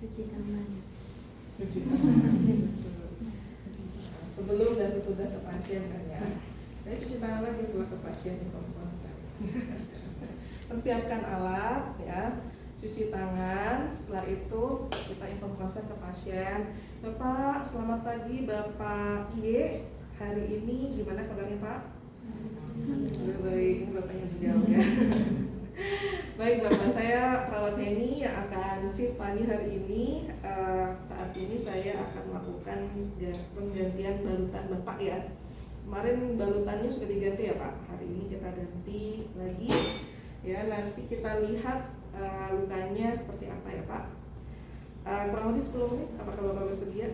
Cuci tangan. Cuci tangan. Sebelum dan sesudah ke pasien kan ya. Dan cuci tangan lagi setelah ke pasien di konsultasi. Persiapkan alat ya. Cuci tangan, setelah itu kita inform konsen ke pasien. Bapak, selamat pagi Bapak Y. Hari ini gimana kabarnya Pak? Baik, ini Bapaknya dijawab ya. Baik Bapak, saya perawat Heni yang akan shift pagi hari ini. Saat ini saya akan melakukan penggantian balutan Bapak ya. Kemarin balutannya sudah diganti ya Pak. Hari ini kita ganti lagi. Ya, nanti kita lihat lukanya seperti apa ya Pak. Kurang lebih 10 menit, apakah Bapak bersedia?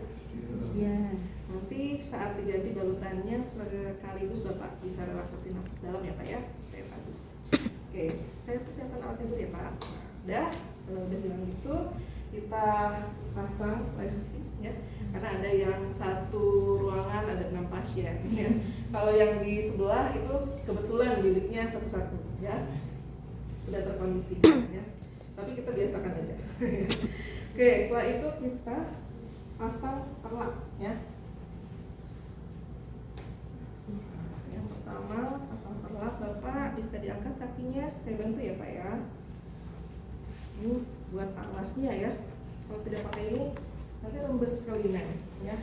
Ya. Nanti saat diganti balutannya sekaligus Bapak bisa relaksasi nafas dalam ya Pak ya. Saya bantu. Oke, saya persiapkan alatnya dulu ya Pak. Udah, kalau udah bilang gitu kita pasang privacy ya. Karena ada yang satu ruangan ada 6 pasien ya. Kalau yang di sebelah itu kebetulan biliknya satu-satu ya. Sudah terkondisikan ya, tapi kita biasakan aja. Oke, setelah itu kita pasang perlak ya. Yang pertama pasang perlak, Bapak bisa diangkat kakinya, saya bantu ya Pak ya. Ini buat alasnya ya. Kalau tidak pakai ini nanti rembes ke linen ya,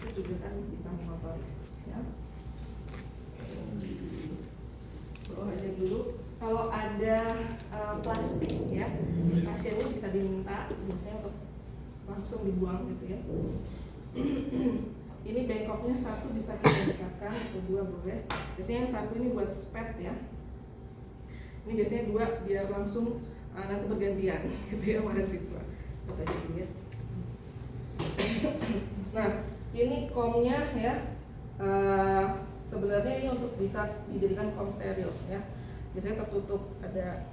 itu juga kan bisa mengotori ya. Bawah aja dulu. Kalau ada plastik ya, pasiennya bisa diminta biasanya untuk langsung dibuang gitu ya. Ini bengkoknya satu bisa kita dekatkan atau dua boleh. Biasanya yang satu ini buat spet ya. Ini biasanya dua biar langsung nanti bergantian gitu ya mahasiswa. Kita dulu ya. Nah ini komnya ya. Sebenarnya ini untuk bisa dijadikan kom steril ya. Biasanya tertutup ada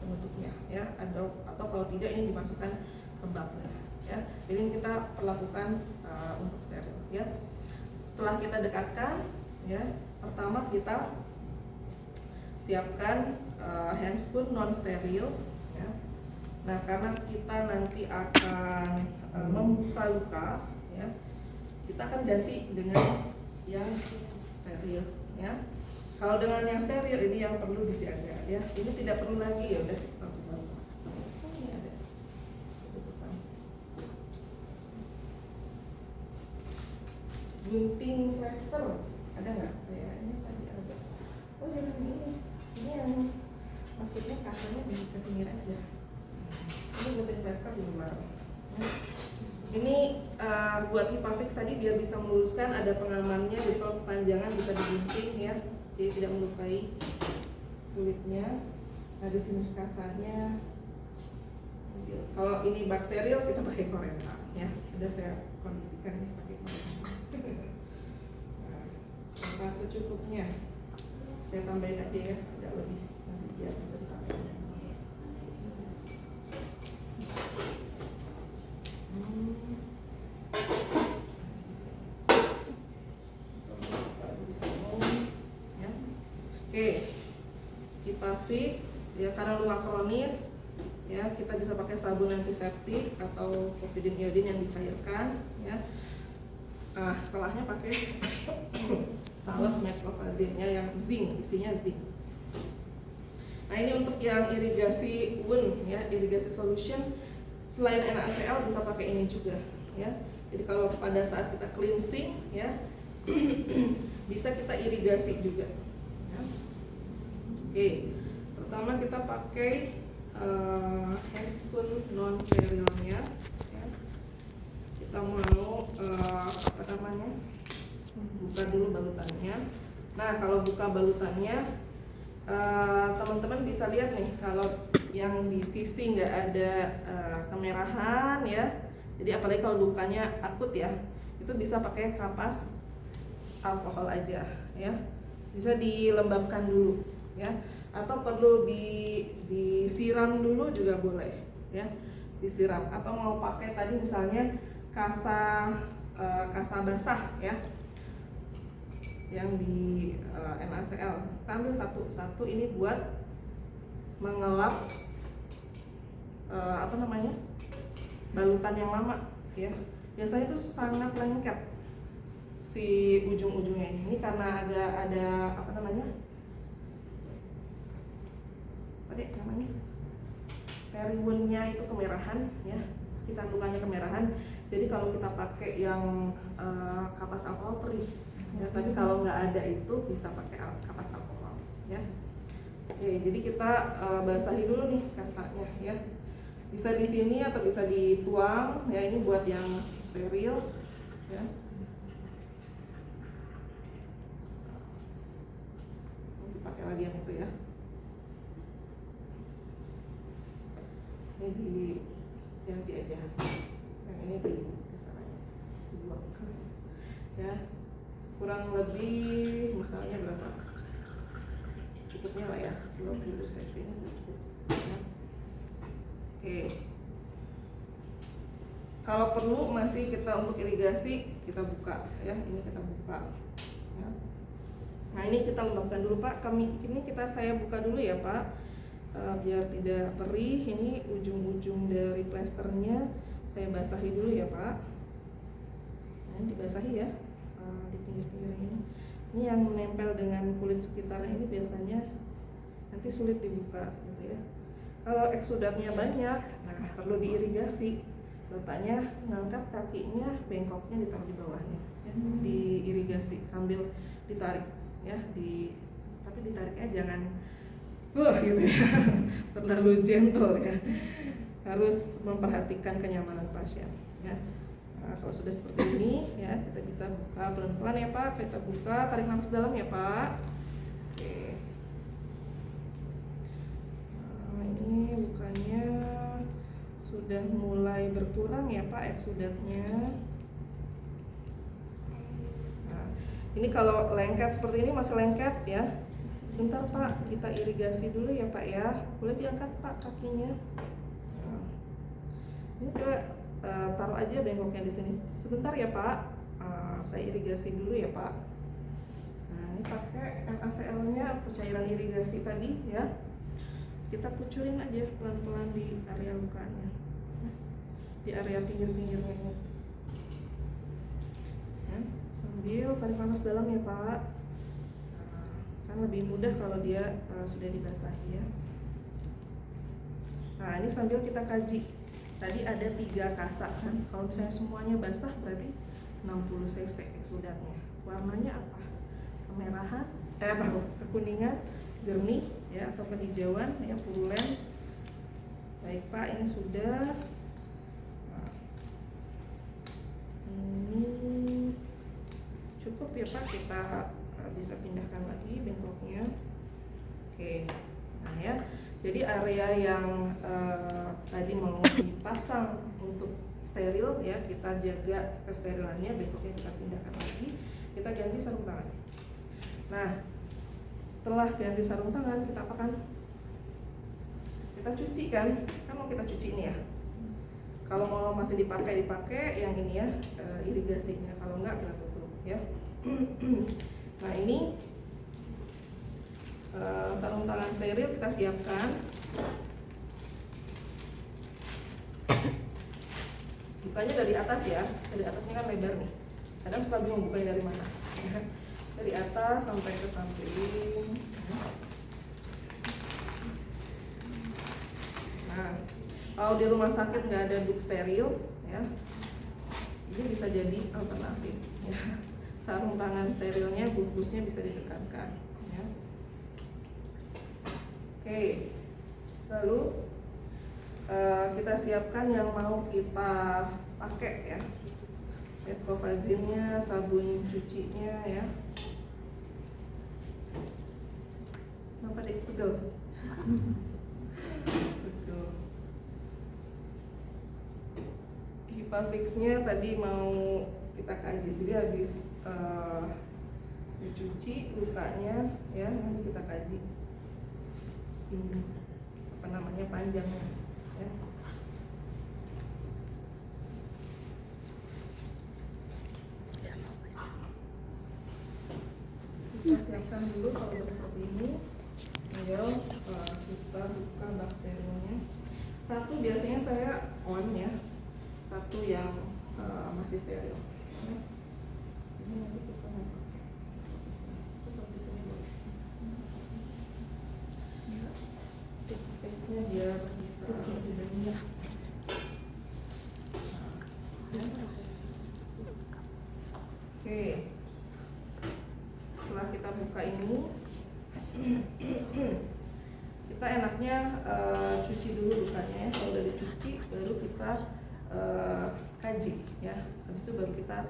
penutupnya ya, atau kalau tidak ini dimasukkan ke baknya ya. Jadi kita perlakukan untuk steril ya. Setelah kita dekatkan ya, pertama kita siapkan handscoon non steril ya. Nah karena kita nanti akan membuka luka ya, kita akan ganti dengan yang steril ya. Kalau dengan yang steril ini yang perlu dijaga ya. Ini tidak perlu lagi ya udah satu baru. Ini ada tutupan. Gunting plester ada nggak? Kayaknya tadi ada. Oh jangan ini. Ini yang maksudnya kasarnya di kesini aja. Ini gunting plester di luar. Ini buat hipafix tadi biar bisa meluruskan, ada pengamannya. Jadi kalau kepanjangan bisa digunting ya. Jadi tidak melukai kulitnya. Nah di sini kasarnya. Kalau ini bak steril kita pakai korenta ya. Udah saya kondisikan nih pakai korenta. Nah, secukupnya. Saya tambahin aja ya, agak lebih nanti biar bisa dipakai. Oke, hipafix ya, karena luka kronis ya kita bisa pakai sabun antiseptik atau copidin iodin yang dicairkan ya. Nah, setelahnya pakai salep metcloprazine yang zinc, isinya zinc. Nah ini untuk yang irigasi wound ya, irigasi solution selain NaCl bisa pakai ini juga ya. Jadi kalau pada saat kita cleansing ya bisa kita irigasi juga. Oke, pertama kita pakai handscoon non sterilnya ya. Kita mau buka dulu balutannya. Nah kalau buka balutannya teman-teman bisa lihat nih, kalau yang di sisi nggak ada kemerahan ya. Jadi apalagi kalau lukanya akut ya, itu bisa pakai kapas alkohol aja ya. Bisa dilembabkan dulu ya, atau perlu disiram dulu juga boleh ya, disiram. Atau mau pakai tadi misalnya kasa basah ya, yang di NaCl, ambil satu ini buat mengelap balutan yang lama ya. Biasanya itu sangat lengket si ujung-ujungnya ini karena ada apa namanya? Apa deh namanya? Periwunnya itu kemerahan ya, sekitar lukanya kemerahan. Jadi kalau kita pakai yang kapas alkohol perih ya, tapi kalau nggak ada itu bisa pakai kapas alkohol ya. Oke, jadi kita basahi dulu nih kasanya ya. Bisa di sini atau bisa dituang ya, ini buat yang steril ya. Dipakai lagi yang itu ya. Ini diganti aja, yang ini di kesananya dibuang ya, kurang lebih misalnya berapa, cukupnya lah ya, 20 cc ini cukup ya. Oke, kalau perlu masih kita untuk irigasi kita buka ya, ini kita buka ya. Nah ini kita lembabkan dulu Pak, ini saya buka dulu ya Pak. Biar tidak perih, ini ujung-ujung dari plesternya saya basahi dulu ya Pak. Nah, dibasahi ya di pinggir-pinggir ini. Ini yang menempel dengan kulit sekitarnya ini biasanya nanti sulit dibuka gitu ya. Kalau eksudatnya banyak, nah perlu diirigasi. Bapaknya ngangkat kakinya, bengkoknya ditaruh di bawahnya ya. Diirigasi sambil ditarik ya, tapi ditariknya jangan gitu ya, terlalu gentle ya, harus memperhatikan kenyamanan pasien ya. Nah, kalau sudah seperti ini ya, kita bisa buka pelan-pelan ya Pak. Kita buka, tarik nafas dalam ya Pak. Oke. Nah, ini lukanya sudah mulai berkurang ya Pak eksudatnya. Nah, ini kalau lengket seperti ini, masih lengket ya, sebentar Pak, kita irigasi dulu ya Pak ya. Boleh diangkat Pak kakinya. Nah, ini kita taruh aja bengkoknya di sini. Sebentar ya Pak, saya irigasi dulu ya Pak. Nah ini pakai NaCl-nya atau cairan irigasi tadi ya. Kita kucurin aja pelan-pelan di area lukanya, di area pinggir-pinggirnya ini. Ya, sambil tarik nafas dalam ya Pak. Lebih mudah kalau dia sudah dibasahi ya. Nah ini sambil kita kaji, tadi ada 3 kasak kan, kalau misalnya semuanya basah berarti 60 cc eksudatnya. Warnanya apa? Kemerahan, kekuningan, jernih ya, atau kehijauan ya, purulen. Baik Pak, ini sudah. Nah, ini cukup ya Pak, kita bisa pindahkan lagi bengkoknya. Oke, nah ya, jadi area yang tadi mau dipasang untuk steril ya, kita jaga kesterilannya, bengkoknya kita pindahkan lagi, kita ganti sarung tangan. Nah setelah ganti sarung tangan, kita apakan? Kita cuci kan mau kita cuci ini ya. Kalau mau masih dipakai yang ini ya, irigasinya. Kalau enggak kita tutup ya. Nah ini sarung tangan steril kita siapkan. Bukanya dari atas ya, dari atasnya kan lebar nih. Kadang suka bingung bukanya dari mana. Dari atas sampai ke samping. Nah, kalau di rumah sakit nggak ada duk steril ya, ini bisa jadi alternatif ya. Sarung tangan sterilnya, bungkusnya bisa ditekankan ya. Oke, lalu kita siapkan yang mau kita pakai ya, Cetcovazinnya, sabun cucinya ya. Kenapa deh pegel? Betul. Hipafixnya tadi mau kita kaji, jadi habis dicuci lukanya ya, nanti kita kaji ini apa namanya panjangnya ya. Kita siapkan dulu kalau seperti ini, tinggal kita buka bakterinya. Satu biasanya saya on ya, satu yang masih steril. Ya. Ini nanti kita mau pakai tetap di sini boleh. Ya. Space-nya biar bisa ya. Oke. Setelah kita buka ini, kita enaknya cuci dulu lukanya. Kalau udah dicuci, baru kita kaji, ya. Habis itu baru kita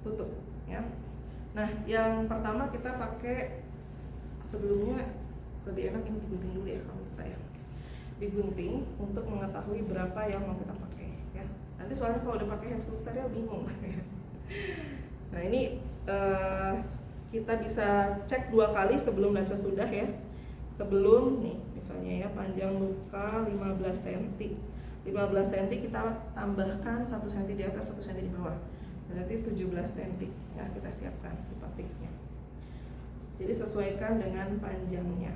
tutup, ya. Nah, yang pertama kita pakai sebelumnya lebih enak ini digunting dulu ya kalau menurut saya. Digunting untuk mengetahui berapa yang mau kita pakai, ya. Nanti soalnya kalau udah pakai hand tool steril bingung. Nah ini kita bisa cek 2 kali sebelum dan sesudah ya. Sebelum nih misalnya ya panjang luka 15 cm 15 cm kita tambahkan 1 cm di atas 1 cm di bawah, berarti 17 cm ya kita siapkan tempat fixnya. Jadi sesuaikan dengan panjangnya.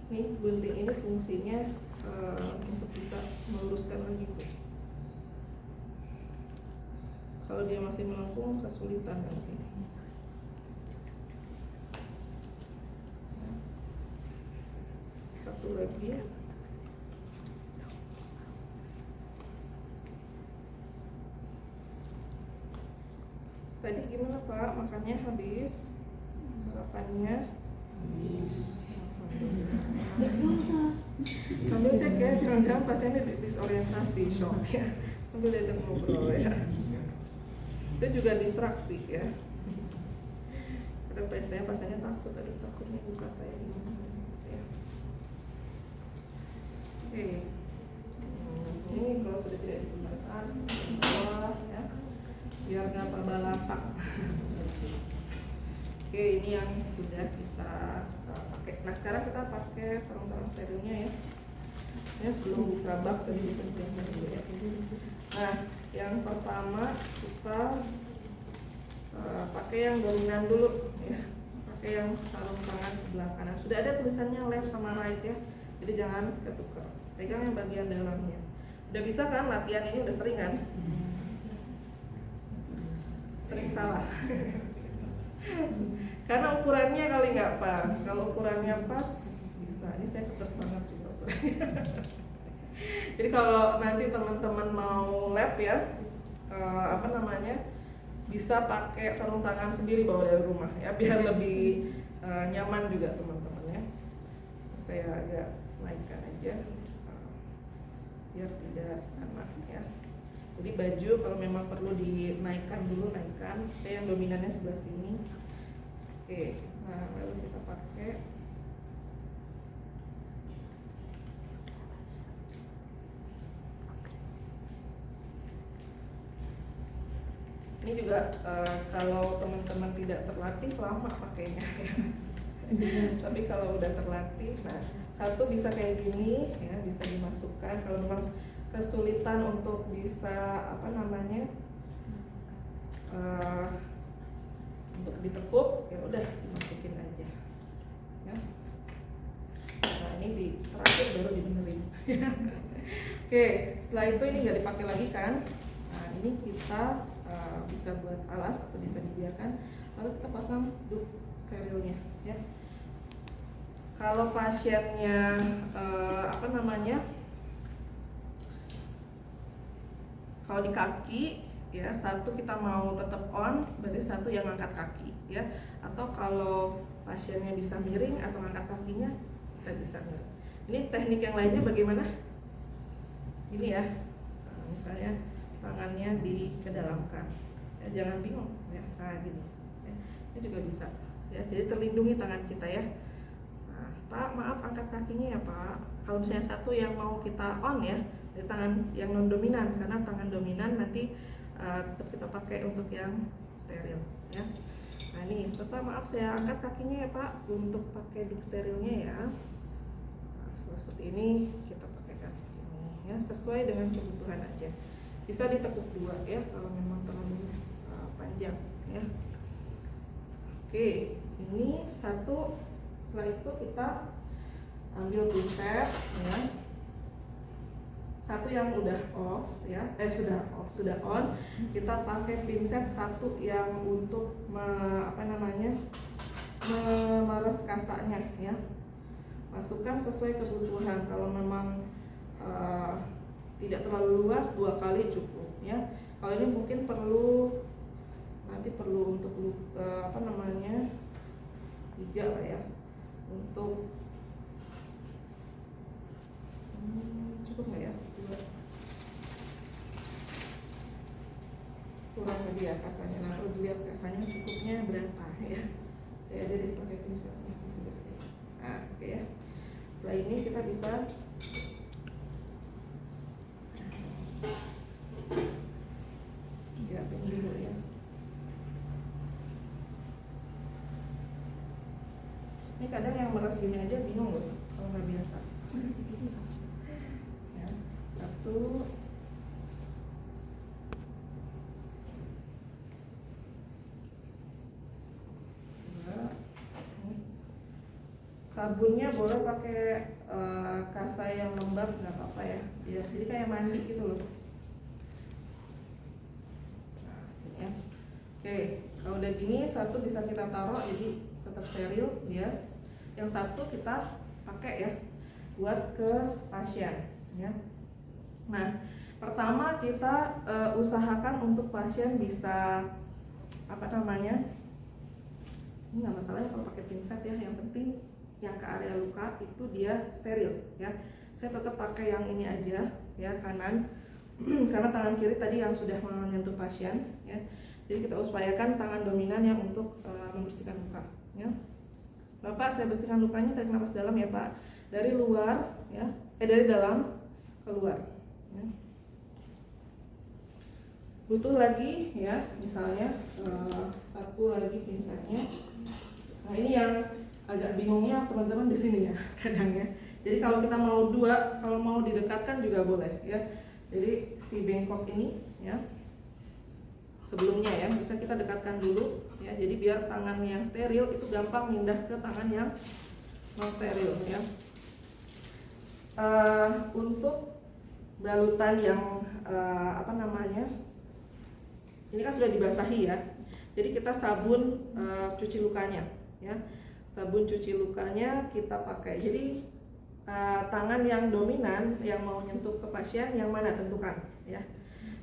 Nih gunting ini fungsinya untuk bisa meluruskan lagi tuh. Kalau dia masih melengkung kesulitan nanti. Satu lagi. Tadi gimana Pak? Makannya habis? Sarapannya? Habis. Sambil cek ya, jangan-jangan pasiennya disorientasi, shock ya. Sambil diajak ngobrol ya. Itu juga distraksi ya. Karena biasanya pasiennya takut, aduh takutnya buka saya gimana ya. Oke. Ini kalau sudah tidak digunakan, ya, biar nggak perbalatan. Oke, ini yang sudah kita pakai. Nah sekarang kita pakai sarung tangan sterilnya ya. Ini sebelum buka bak tadi dibersihkan dulu ya. Nah yang pertama kita pakai yang dominan dulu ya. Pakai yang sarung tangan sebelah kanan. Sudah ada tulisannya left sama right ya. Jadi jangan ketukar. Pegang yang bagian dalamnya. Udah bisa kan latihan ini, udah sering kan? Sering salah. Karena ukurannya kali nggak pas. Kalau ukurannya pas bisa. Ini saya ketat banget bisa ukurannya. Jadi kalau nanti teman-teman mau lab ya, bisa pakai sarung tangan sendiri bawa dari rumah ya, biar lebih nyaman juga teman-teman ya. Saya agak naikkan aja biar tidak kena ya. Jadi baju kalau memang perlu dinaikkan dulu, naikkan. Saya yang dominannya sebelah sini. Oke, nah lalu kita pakai ini juga kalau teman-teman tidak terlatih lama pakainya. Tapi kalau udah terlatih, nah satu bisa kayak gini ya, bisa dimasukkan. Kalau memang kesulitan untuk bisa untuk ditekuk ya udah dimasukin aja ya. Nah ini di terakhir baru dibenerin. Oke, setelah itu ini nggak dipakai lagi kan. Nah ini kita bisa buat alas atau bisa dibiarkan, lalu kita pasang duk sterilnya ya. Kalau pasiennya kalau di kaki ya, satu kita mau tetap on, berarti satu yang angkat kaki ya. Atau kalau pasiennya bisa miring atau angkat kakinya, kita bisa miring. Ini teknik yang lainnya bagaimana? Ini ya, misalnya tangannya dikedalamkan ya, jangan bingung ya. Nah gini ya. Ini juga bisa ya, jadi terlindungi tangan kita ya. Nah, Pak maaf angkat kakinya ya Pak. Kalau misalnya satu yang mau kita on ya, di tangan yang non dominan, karena tangan dominan nanti tetap kita pakai untuk yang steril ya. Nah ini Bapak maaf saya angkat kakinya ya Pak untuk pakai duk sterilnya ya. Nah, kalau seperti ini kita pakaikan seperti ini ya, sesuai dengan kebutuhan aja. Bisa ditekuk dua ya kalau memang terlalu panjang ya. Oke, ini satu. Setelah itu kita ambil pinset ya. Satu yang udah off ya, sudah on. Kita pakai pinset satu yang untuk memeres kasanya ya. Masukkan sesuai kebutuhan. Kalau memang tidak terlalu luas, 2 kali cukup ya. Kalau ini mungkin nanti perlu untuk 3 lah ya, untuk cukup nggak ya? 2 kurang lagi ya kasanya. Nah, perlu dilihat kasanya cukupnya berapa ya. Saya aja pakai pinsetnya bersih. Nah, oke ya. Setelah ini kita bisa siapin dulu ya. Ini kadang yang meres gini aja bingung loh kalau nggak biasa. Ya, 1. Sabunnya boleh pakai kasa yang lembab, nggak apa-apa ya. Jadi kayak mandi gitu loh. Nah, ini ya. Oke, kalau udah gini, satu bisa kita taruh jadi tetap steril ya. Yang satu kita pakai ya buat ke pasien ya. Nah, pertama kita usahakan untuk pasien bisa ini nggak masalah ya kalau pakai pinset ya. Yang penting yang ke area luka itu dia steril ya. Saya tetap pakai yang ini aja ya, kanan karena tangan kiri tadi yang sudah menyentuh pasien ya. Jadi kita upayakan tangan dominan yang untuk membersihkan luka ya. Bapak, saya bersihkan lukanya, tarik nafas dalam ya Pak, dari luar ya, dari dalam keluar ya. Butuh lagi ya, misalnya satu lagi pinsetnya. Nah, ini yang agak bingungnya teman-teman di sini ya kadangnya. Jadi kalau kita mau 2, kalau mau didekatkan juga boleh ya. Jadi si bengkok ini ya, sebelumnya ya bisa kita dekatkan dulu ya. Jadi biar tangan yang steril itu gampang pindah ke tangan yang non steril ya. Untuk balutan yang ini kan sudah dibasahi ya. Jadi kita sabun cuci lukanya ya. Sabun cuci lukanya kita pakai. Jadi tangan yang dominan yang mau nyentuh ke pasien yang mana tentukan ya.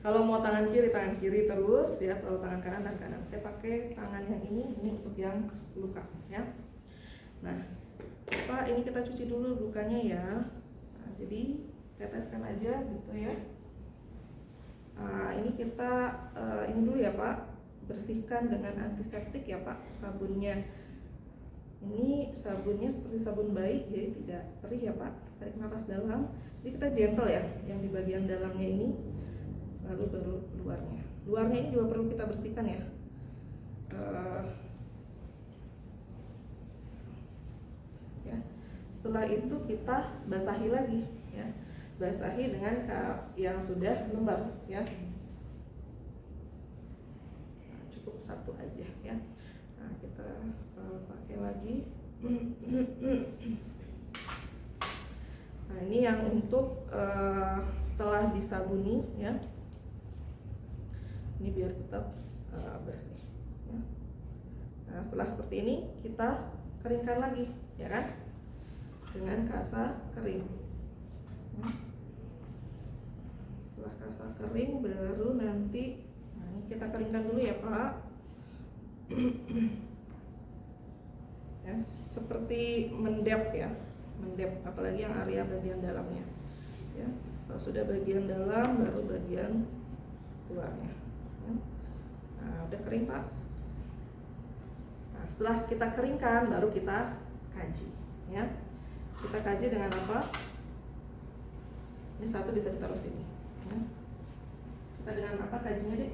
Kalau mau tangan kiri terus ya. Kalau tangan kanan dan kanan. Saya pakai tangan yang ini untuk yang luka ya. Nah, Pak, ini kita cuci dulu lukanya ya. Nah, jadi teteskan aja gitu ya. Ini kita ini dulu ya Pak, bersihkan dengan antiseptik ya Pak sabunnya. Ini sabunnya seperti sabun bayi, jadi tidak perih ya Pak. Tarik nafas dalam. Jadi kita gentle ya, yang di bagian dalamnya ini, lalu baru luarnya. Luarnya ini juga perlu kita bersihkan ya. Ya. Setelah itu kita basahi lagi ya. Basahi dengan yang sudah lembab ya. Nah, cukup satu aja ya. Nah, kita pakai lagi. Nah, ini yang untuk setelah disabuni ya. Ini biar tetap bersih ya. Nah, setelah seperti ini kita keringkan lagi ya kan, dengan kasa kering ya. Setelah kasa kering baru nanti ini kita keringkan dulu ya Pak ya, seperti mendep ya, mendep apalagi yang area bagian dalamnya ya. Kalau sudah bagian dalam baru bagian luarnya ya. Nah, udah kering Pak. Nah, setelah kita keringkan baru kita kaji ya. Kita kaji dengan apa? Ini satu bisa ditaruh sini ya. Kita dengan apa kajinya Dek?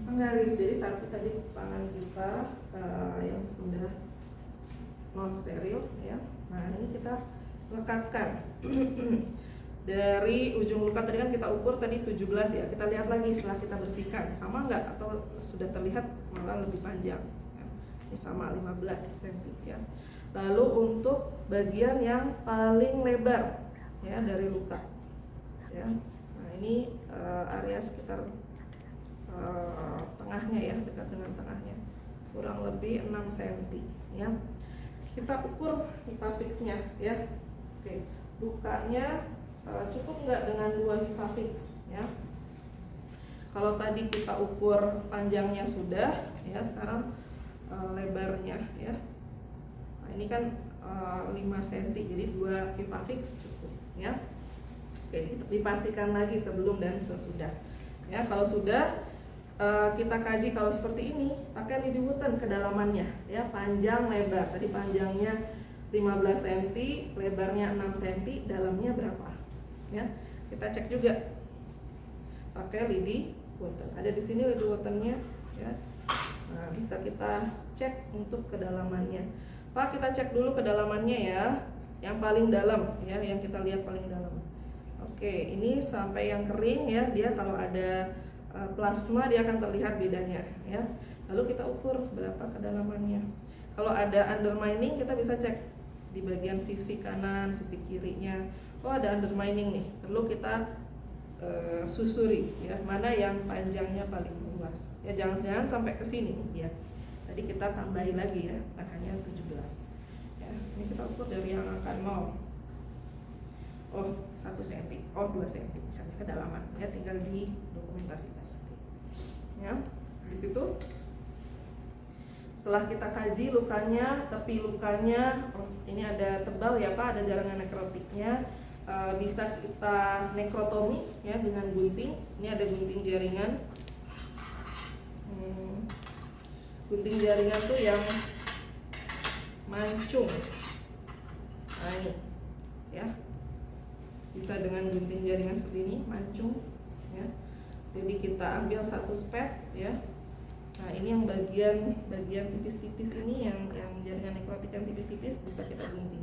Menggaris. Jadi satu tadi tangan kita yang sudah non steril ya. Nah, ini kita lekatkan dari ujung luka tadi kan kita ukur tadi 17 ya. Kita lihat lagi setelah kita bersihkan sama enggak atau sudah terlihat malah lebih panjang ya. ini sama 15 cm ya. Lalu untuk bagian yang paling lebar ya dari luka ya. Nah, ini area sekitar tengahnya ya, dekat dengan tengahnya, kurang lebih 6 cm ya. Kita ukur hipafixnya ya. Oke, lukanya cukup nggak dengan 2 hipafix ya. Kalau tadi kita ukur panjangnya sudah ya, sekarang lebarnya ya. Nah, ini kan 5 cm, jadi 2 hipafix cukup ya. Oke, dipastikan lagi sebelum dan sesudah ya. Kalau sudah, kita kaji kalau seperti ini, pakai lidi wooten kedalamannya ya, panjang lebar. Tadi panjangnya 15 cm, lebarnya 6 cm, dalamnya berapa ya. Kita cek juga pakai lidi wooten. Ada di sini lidi wootennya ya. Nah, bisa kita cek untuk kedalamannya. Pak, kita cek dulu kedalamannya ya, yang paling dalam ya, yang kita lihat paling dalam. Oke, ini sampai yang kering ya, dia kalau ada plasma dia akan terlihat bedanya ya. Lalu kita ukur berapa kedalamannya. Kalau ada undermining, kita bisa cek di bagian sisi kanan, sisi kirinya. Oh, ada undermining nih, perlu kita susuri ya, mana yang panjangnya paling luas ya. Jangan sampai ke sini ya. Tadi kita tambahin lagi ya, bukan hanya 17 ya. Ini kita ukur dari yang akan 0. Oh, 1 cm, oh 2 cm misalnya kedalaman ya, tinggal didokumentasikan nanti ya. Di situ setelah kita kaji lukanya, tepi lukanya, oh ini ada tebal ya Pak, ada jaringan nekrotiknya. Bisa kita nekrotomi ya dengan gunting. Ini ada gunting jaringan. Gunting jaringan tuh yang mancung. Nah, ini ya. Bisa dengan gunting jaringan seperti ini, mancung ya. Jadi kita ambil satu spet ya. Nah, ini yang bagian tipis-tipis ini, yang jaringan nekrotik yang tipis-tipis bisa kita gunting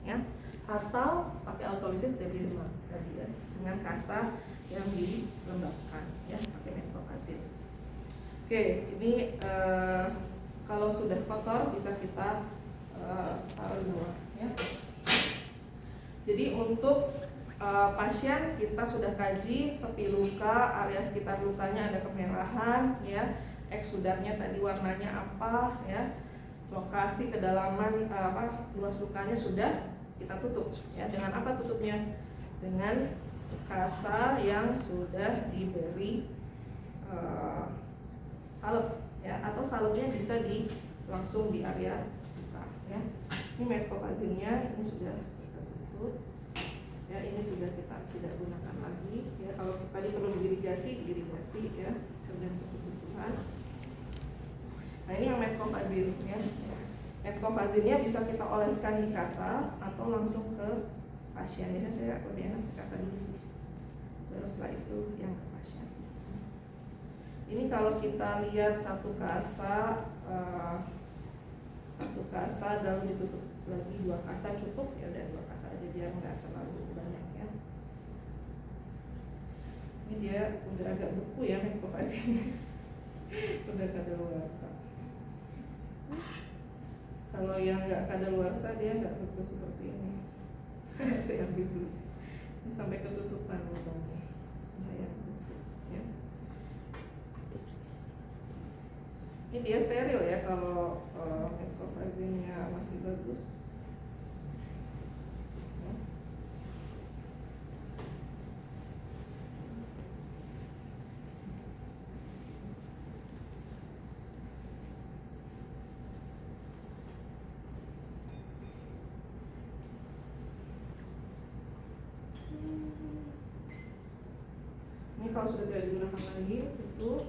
ya. Atau pakai autolisis debridement tadi ya, dengan kasa yang dilembabkan ya, pakai metopazin. Oke, ini kalau sudah kotor bisa kita taruh di bawah ya. Jadi untuk pasien kita sudah kaji tepi luka, area sekitar lukanya ada kemerahan ya, eksudatnya tadi warnanya apa ya, lokasi kedalaman luas lukanya sudah kita tutup ya. Dengan apa tutupnya? Dengan kasa yang sudah diberi salep ya, atau salepnya bisa langsung di area luka ya. Ini metopazilnya ini sudah kita tutup ya, ini sudah kita tidak gunakan lagi ya. Kalau tadi perlu diirigasi ya, tergantung kebutuhan. Nah, ini yang metopazil ya. Metopazilnya bisa kita oleskan di kasa atau langsung ke pasien. Biasanya saya lebih enak di kasa dulu sih, baru setelah itu yang ke pasien. Ini kalau kita lihat satu kasa lalu ditutup lagi 2 kasa cukup ya, udah 2 kasa aja biar nggak terlalu banyak ya. Ini dia udah agak beku ya metopazilnya. Udah kadaluarsa. Kalau yang nggak kadaluarsa dia nggak beku seperti ini. Saya ambil dulu. Ini sampai ketutupan lubangnya. Saya busuk ya. Ini dia steril ya kalau metopazilnya masih bagus. Ya. Ini kalau sudah tidak digunakan lagi, tutup.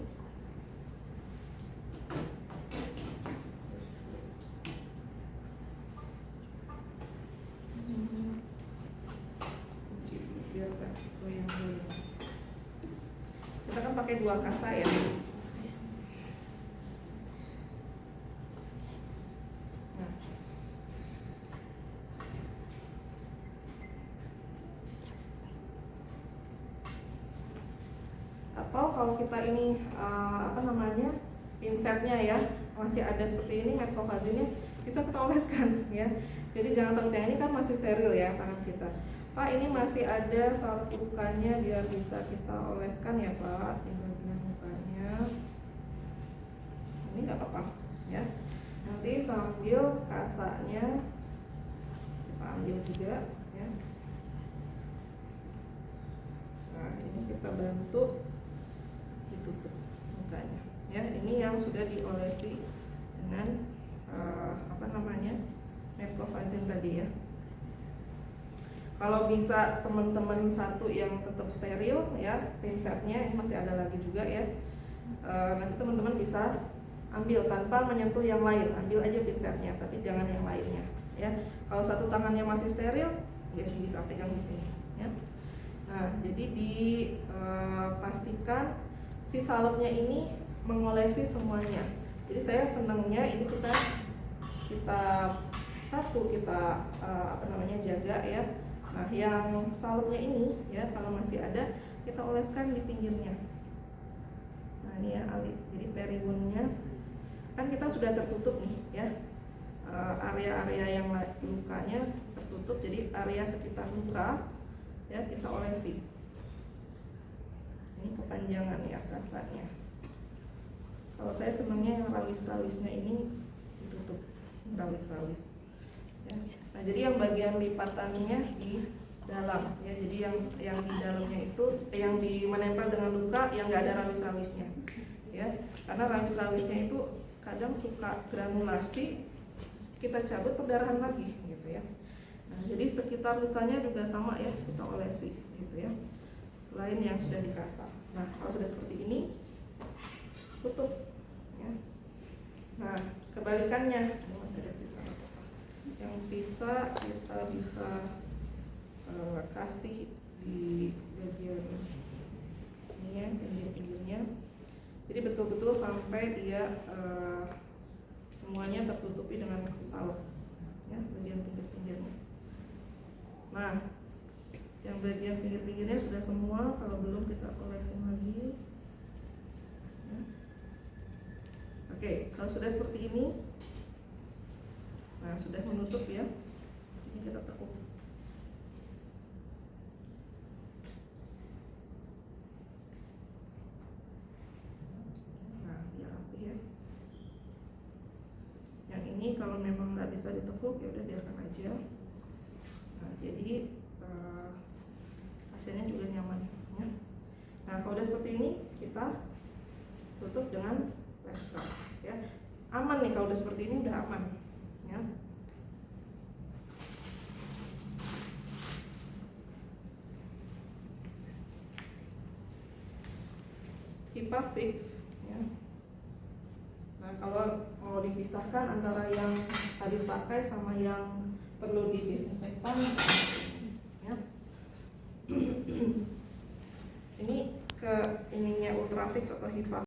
Kita kan pakai 2 kasa ya. Nah. Atau kalau kita ini pinset pinsetnya ya, masih ada seperti ini metclofazinnya, bisa kita oleskan ya. Jadi jangan takut, yang ini kan masih steril ya tangan kita. Pak, ini masih ada salep lukanya, biar bisa kita oleskan ya Pak, di bagian mukanya. Ini nggak apa-apa ya. Nanti sambil kasanya kita ambil juga ya. Nah, ini kita bantu ditutup mukanya ya. Ini yang sudah diolesi dengan metclofazin tadi ya. Kalau bisa teman-teman satu yang tetap steril ya, pinsetnya ini masih ada lagi juga ya. Nanti teman-teman bisa ambil tanpa menyentuh yang lain, ambil aja pinsetnya, tapi jangan yang lainnya ya. Kalau satu tangannya masih steril, ya bisa pegang di sini ya. Nah, jadi dipastikan si salepnya ini mengolesi semuanya. Jadi saya senangnya ini kita jaga ya. Nah, yang salepnya ini ya, kalau masih ada kita oleskan di pinggirnya. Nah, ini ya alit. Jadi periwunnya kan kita sudah tertutup nih ya. Area-area yang lukanya tertutup, jadi area sekitar luka ya kita olesi. Ini kepanjangan ya kasarnya. Kalau saya senangnya yang rawis-rawisnya ini ditutup, rawis-rawis ya. Nah, jadi yang bagian lipatannya di dalam ya, jadi yang di dalamnya itu yang menempel dengan luka yang nggak ada rawis-rawisnya ya, karena rawis-rawisnya itu kadang suka granulasi, kita cabut perdarahan lagi gitu ya. Nah, jadi sekitar lukanya juga sama ya, kita olesi gitu ya, selain yang sudah dikasar. Nah, kalau sudah seperti ini tutup ya. Nah, kebalikannya ini masih ada sisa apa? Yang sisa kita bisa kasih di bagian ini ya, pinggir-pinggirnya. Jadi betul-betul sampai dia semuanya tertutupi dengan salep ya, bagian pinggir-pinggirnya. Nah, yang bagian pinggir-pinggirnya sudah semua, kalau belum kita olesin lagi ya. Oke, kalau sudah seperti ini, nah sudah menutup ya, ini kita tekuk. Nah, biar rapi ya. Yang ini kalau memang nggak bisa ditekuk, ya udah biarkan aja. Nah, jadi pasiennya juga nyaman ya. Nah, kalau udah seperti ini, kita tutup dengan plester ya. Aman nih, kalau udah seperti ini udah aman ya. HIPAA fix ya. Nah, kalau mau dipisahkan antara yang habis pakai sama yang perlu didesinfektan ya. Ini ke ininya Ultrafix atau HIPAA